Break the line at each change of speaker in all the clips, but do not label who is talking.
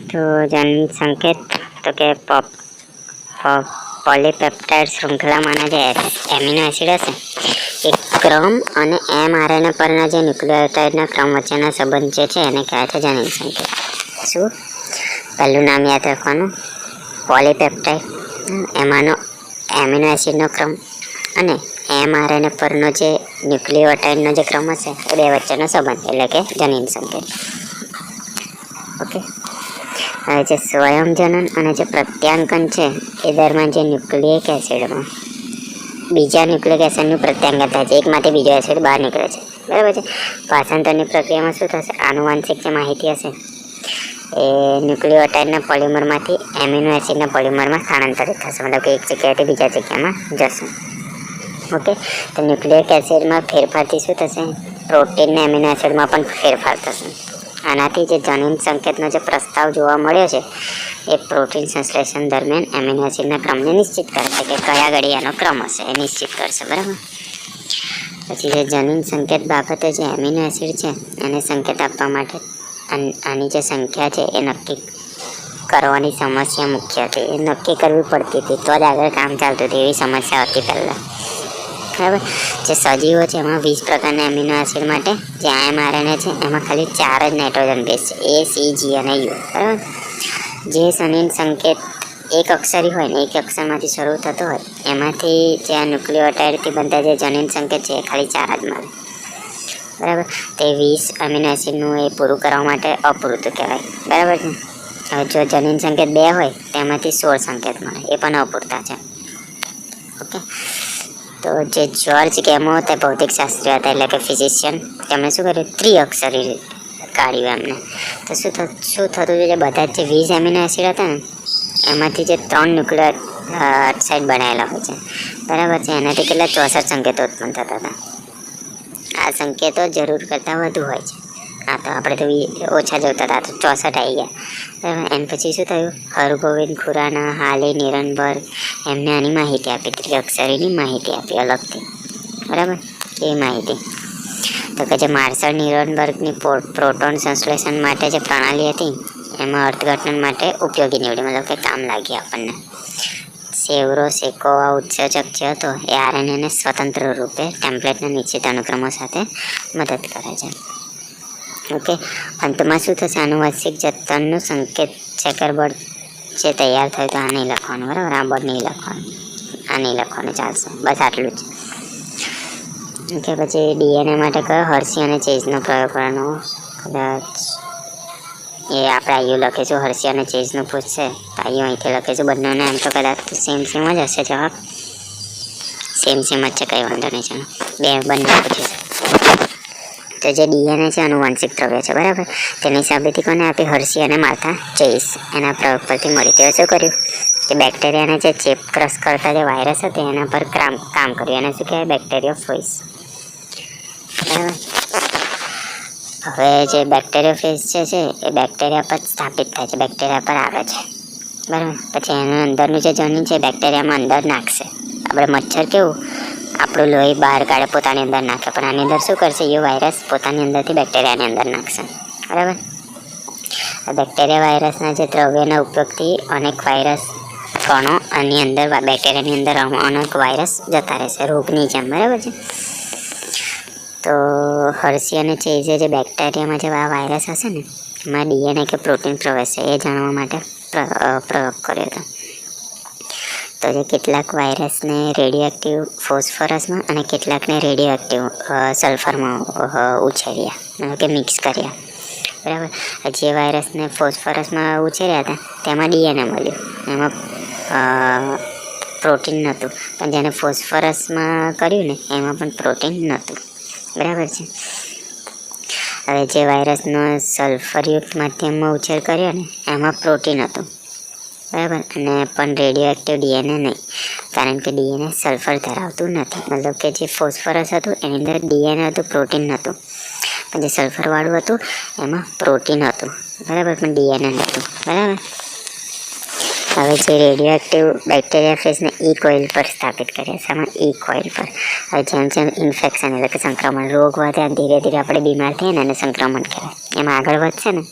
तो जन संकेत तो के पॉलीपेप्टाइड श्रृंखलामाना जे एमिनो एसिड हशे ए क्रम अने एमआरएनए परना जे न्यूक्लियोटाइडना क्रम वच्चेना संबंध जे छे एने कहेवाय छे जनिन संकेत। शुं पहेलुं नाम याद राखवानुं पॉलीपेप्टाइड एमानो एमिनो एसिडनो क्रम अने एमआरएनए परनो जे न्यूक्लियोटाइडनो जे क्रम हशे ए बे वच्चेनो संबंध एटले के जनिन संकेत। ओके हवे जे स्वयं जनन अने जे प्रत्यांकन छे ए दरमियान जे न्यूक्लिक एसिड में बीजा न्यूक्लिक एसिडनुं प्रत्यांकन थाय छे एकमांथी बीजो एसिड बहार निकळे छे बराबर छे। भाषांतरनी प्रक्रियामां शुं थशे आनुवांशिक जे माहिती हशे ए न्यूक्लियोटाइडना पॉलिमरमांथी एमिनो एसिडना पॉलिमरमां स्थानांतरित थशे मतलब कि एक जग्याएथी बीजा जग्यामां जशे। ओके तो न्यूक्लिक एसिड में फेरफारथी शुं थशे प्रोटीन ने एमिनो एसिड में पण फेरफार थशे। आनाथी जे जनिन संकेतनो जे प्रस्ताव जोवा मळ्यो छे ए प्रोटीन संश्लेषण दरमियान एमिनो एसिडना क्रमने निश्चित करशे के कया घड़ी एनो क्रम हशे ए निश्चित करशे बराबर। पछी जे जनिन संकेत बाबते जे एमिनो एसिड छे एने संकेत आपवा माटे आनी जे संख्या छे ए नक्की करवानी समस्या मुख्य हती ए नक्की करवी पड़ती हती तो ज आगळ काम चालतुं हतुं एवी समस्या हती पहेला बराबर। जे सजीवो छे एमां 20 प्रकारना एमिनो एसिड माटे जे एमआरएनए छे एमां खाली 4 ज नाइट्रोजन बेस छे ए सी जी अने यू बराबर। जे जनिन संकेत एक अक्षरी होय ने एक अक्षरमांथी शरू थतो होय एमांथी जे आ न्यूक्लियोटाइडथी बनता जे जनिन संकेत छे ए खाली 4 ज मळे बराबर। ते 20 एमिनो एसिडनुं ए पूरुं करवा माटे अपूरતું कहेवाय बराबर छे। हवे जो जनिन संकेत 2 होय तेमांथी 16 संकेत मळे ए पण अपूरता छे। ओके तो जे जॉर्ज गेमो ते भौतिकशास्त्री हता एटले के फिजिशियन तेमणे शुं कर्युं त्रिअक्षरी काढ्युं एमणे तो शुं थतुं जे बधा जे 20 एमिनो एसिड हता ने एमांथी जे 3 न्यूक्लियोटाइड बनावेला होय छे बराबर छे एनाथी केटला 64 संकेतो उत्पन्न थता हता। आ संकेतो जरूर करता वधु होय छे आ तो आपणे तो ओछा जोता हता तो 64 आई गया बराबर। एन पछी शुं थयुं हरगोविंद खुराना हाले निरनबर्ग एमने आनी माहिती आपी त्रिअक्षरीनी माहिती आपी अलगथी बराबर ए माहिती तो के जे मार्शल निरनबर्गनी प्रोटोन संश्लेषण माटे जे प्रणाली हती एमां अर्थघटन माटे उपयोगी निवडी मतलब के काम लागी आपणने। सेवरोसेकोवा उत्सेचक जे हतो ए आरएनए ने स्वतंत्र रूपे टेम्पलेटना निश्चित अनुक्रमो साथे मदद करे छे। ओके अंतमां शुं थशे आनुवंशिक जतननुं संकेत चेकरबोर्ड जे तैयार थयुं तो आ नहीं लखवानुं बराबर आ बोर्ड नहीं लखवानुं आ नहीं लखवानुं चालशे बस आटલું જ। ओके पछी डीएनए माटे कयो हर्षी अने चेजनो प्रयोग करવાનો कदाच ए આપણે આયુ લખીશું હર્ષી અને ચેઝનું પૂછશે તો આયુ અહીંથી લખીશું બંનેને એમ તો કદાચ સેમ જ હશે જવાબ સેમ જ છે કંઈ વાંધો નહીં ચાલો બે બંને પૂછીશું। तो जो डीएनए है आनुवंशिक द्रव्य है बराबर तेनी साबिती कोने आपी हर्षी अने मार्था चेस एना प्रयोग परथी मळी। तेओ शुं कर्युं के बेक्टेरिया ने जे चेप क्रश करता जो वायरस हतो एना पर काम कर्युं एने शुं कहेवाय बेक्टेरियोफेज बराबर। हवे जे बेक्टेरियोफेज छे ए बेक्टेरिया पर स्थापित थाय छे बेक्टेरिया पर आवे छे बराबर। पछी एना अंदरनुं जे जनिन छे बेक्टेरियामां अंदर नाखशे आपणे मच्छर केवुं આપણું લોહી બહાર કાઢે પોતાની અંદર નાખે પણ આની અંદર શું કરશે એ વાયરસ પોતાની અંદરથી બેક્ટેરિયાની અંદર નાખશે બરાબર। બેક્ટેરિયા વાયરસના જે દ્રવ્યના ઉપયોગથી અનેક વાયરસ કણો આની અંદર બેક્ટેરિયાની અંદર અનેક વાયરસ જતા રહેશે રોગની જેમ બરાબર છે। તો હર્ષી અને ચેઝે જે બેક્ટેરિયામાં જે વાયરસ હશે ને એમાં ડીએનએ કે પ્રોટીન પ્રવેશે એ જાણવા માટે પ્રયોગ કર્યો હતો। तो जो કેટલાક વાયરસને રેડિયોએક્ટિવ ફોસ્ફરસમાં અને કેટલાકને રેડિયોએક્ટિવ સલ્ફરમાં ઉછેર્યા मतलब કે મિક્સ કર્યા બરાબર। જે વાયરસને ફોસ્ફરસમાં ઉછેર્યા હતા તેમાં ડીએનએ મળ્યું એમાં પ્રોટીન નહોતું પણ જેને ફોસ્ફરસમાં કર્યું ને એમાં પણ પ્રોટીન નહોતું બરાબર છે। હવે જે વાયરસનો સલ્ફરયુક્ત માધ્યમમાં ઉછેર કર્યો ને એમાં પ્રોટીન હતું बराबर अने पण रेडियोएक्टिव डीएनए नहीं कारण के डीएनए सल्फर धरावतुं नथी मतलब के जे फॉस्फरस हतुं एनी अंदर डीएनए हतुं प्रोटीन नहोतुं पण जे सल्फरवाळुं हतुं एमां प्रोटीन हतुं बराबर पण डीएनए नहोतुं बराबर। હવે જે રેડિયો એક્ટિવ બેક્ટેરિયા ફેઝને ઈ કોઇલ પર સ્થાપિત કર્યા છે, આમાં ઈ કોઇલ પર. હવે જેમ જેમ ઇન્ફેક્શન એટલે કે સંક્રમણ રોગ વધે ધીરે ધીરે આપણે બીમાર થઈએ ને એને સંક્રમણ કહેવાય. એમાં આગળ વધશે ને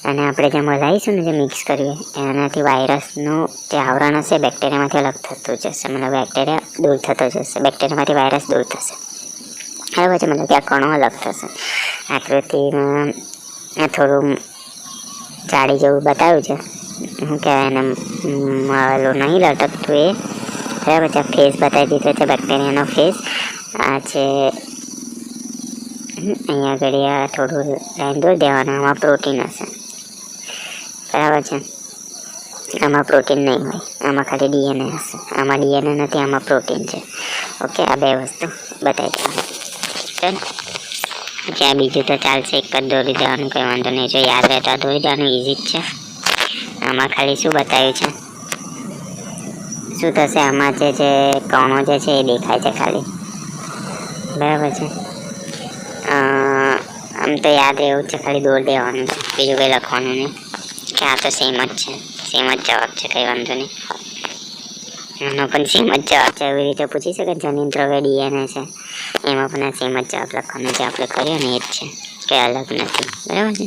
અને આપણે જે મલાઈશું ને જે મિક્સ કરીએ એનાથી વાયરસનું જે આવરણ હશે બેક્ટેરિયામાંથી અલગ થતું જશે, મતલબ બેક્ટેરિયા દૂર થતો જશે, બેક્ટેરિયામાંથી વાયરસ દૂર થશે. હવે પછી મતલબ કે આ કણો અલગ થશે. આકૃતિમાં થોડું જાડી જેવું બતાવ્યું છે, શું કહેવાય એને આવેલું નહીં લટકતું એ. બરાબર છે, ફેસ બતાવી દીધો છે બેક્ટેરિયાનો ફેસ. આ છે અહીંયા આગળ આ થોડું લાઈન દોરી દેવાનું, આમાં પ્રોટીન હશે. બરાબર છે, આમાં પ્રોટીન નહીં હોય, આમાં ખાલી ડીએનએ હશે. આમાં ડીએનએ નથી, આમાં પ્રોટીન છે. ઓકે, આ બે વસ્તુ બતાવી દેવાની. ચાલો પછી આ બીજું તો ચાલશે, એક જ દોરી દેવાનું, કંઈ વાંધો નહીં. જો યાદ રહે તો આ દોરી દેવાનું, ઇઝી જ છે. આમાં ખાલી શું બતાવ્યું છે, શું થશે આમાં જે કણો જે છે એ દેખાય છે ખાલી. બરાબર છે, આમ તો યાદ રહેવું છે, ખાલી દોર દેવાનું છે, બીજું કંઈ લખવાનું નહીં. કે આ તો સેમ જ છે, સેમ જ જવાબ છે, કંઈ વાંધો નહીં. એનો પણ સેમ જ જવાબ છે. એવી રીતે પૂછી શકે જનીન દ્રવ્ય ડીએનએ છે, એમાં પણ આ સેમ જ જવાબ લખવાનો જે આપણે કરીએ ને એ જ છે, કંઈ અલગ નથી. બરાબર છે.